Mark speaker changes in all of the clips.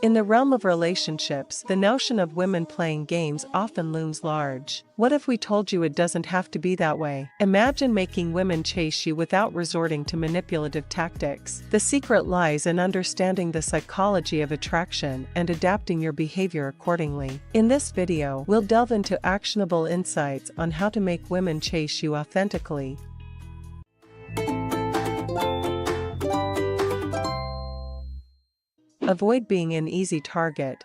Speaker 1: In the realm of relationships, the notion of women playing games often looms large. What if we told you it doesn't have to be that way? Imagine making women chase you without resorting to manipulative tactics. The secret lies in understanding the psychology of attraction and adapting your behavior accordingly. In this video, we'll delve into actionable insights on how to make women chase you authentically. Avoid being an easy target.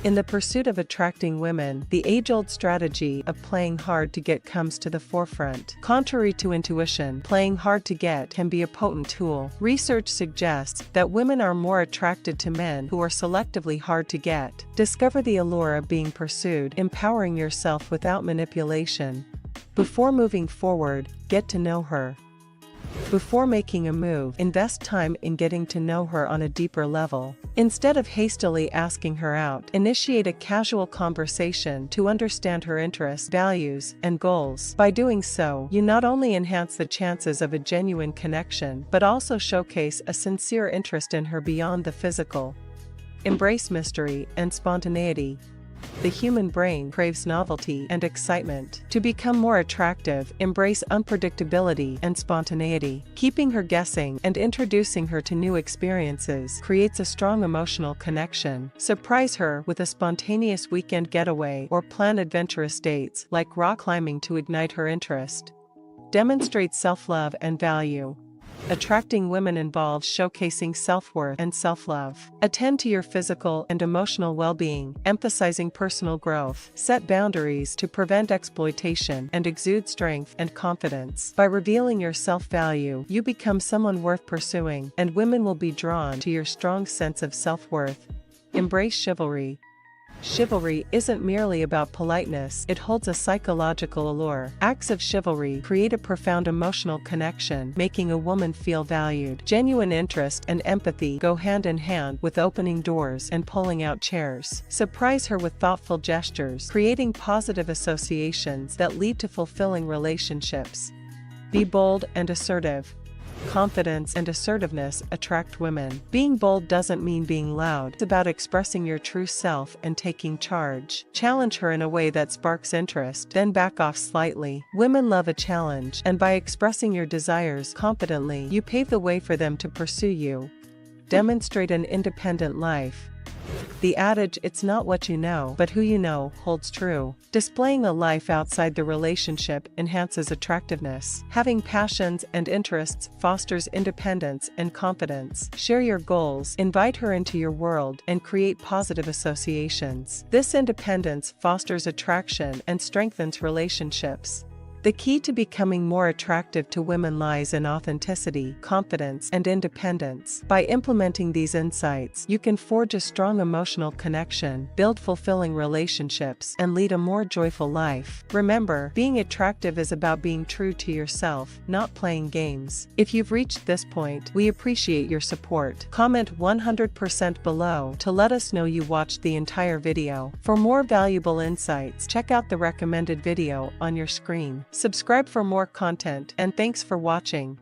Speaker 1: In the pursuit of attracting women, the age-old strategy of playing hard to get comes to the forefront. Contrary to intuition, playing hard to get can be a potent tool. Research suggests that women are more attracted to men who are selectively hard to get. Discover the allure of being pursued, empowering yourself without manipulation. Before moving forward, get to know her. Before making a move, invest time in getting to know her on a deeper level. Instead of hastily asking her out, initiate a casual conversation to understand her interests, values, and goals. By doing so, you not only enhance the chances of a genuine connection, but also showcase a sincere interest in her beyond the physical. Embrace mystery and spontaneity. The human brain craves novelty and excitement. To become more attractive, embrace unpredictability and spontaneity. Keeping her guessing and introducing her to new experiences creates a strong emotional connection. Surprise her with a spontaneous weekend getaway or plan adventurous dates like rock climbing to ignite her interest. Demonstrate self-love and value. Attracting women involves showcasing self-worth and self-love. Attend to your physical and emotional well-being, emphasizing personal growth. Set boundaries to prevent exploitation and exude strength and confidence. By revealing your self-value, you become someone worth pursuing, and women will be drawn to your strong sense of self-worth. Embrace chivalry. Chivalry isn't merely about politeness, it holds a psychological allure. Acts of chivalry create a profound emotional connection, making a woman feel valued. Genuine interest and empathy go hand in hand with opening doors and pulling out chairs. Surprise her with thoughtful gestures, creating positive associations that lead to fulfilling relationships. Be bold and assertive. Confidence and assertiveness attract women. Being bold doesn't mean being loud. It's about expressing your true self and taking charge. Challenge her in a way that sparks interest, then back off slightly. Women love a challenge, and by expressing your desires confidently, you pave the way for them to pursue you. Demonstrate an independent life. The adage, "It's not what you know, but who you know," holds true. Displaying a life outside the relationship enhances attractiveness. Having passions and interests fosters independence and confidence. Share your goals, invite her into your world, and create positive associations. This independence fosters attraction and strengthens relationships. The key to becoming more attractive to women lies in authenticity, confidence, and independence. By implementing these insights, you can forge a strong emotional connection, build fulfilling relationships, and lead a more joyful life. Remember, being attractive is about being true to yourself, not playing games. If you've reached this point, we appreciate your support. Comment 100% below to let us know you watched the entire video. For more valuable insights, check out the recommended video on your screen. Subscribe for more content, and thanks for watching.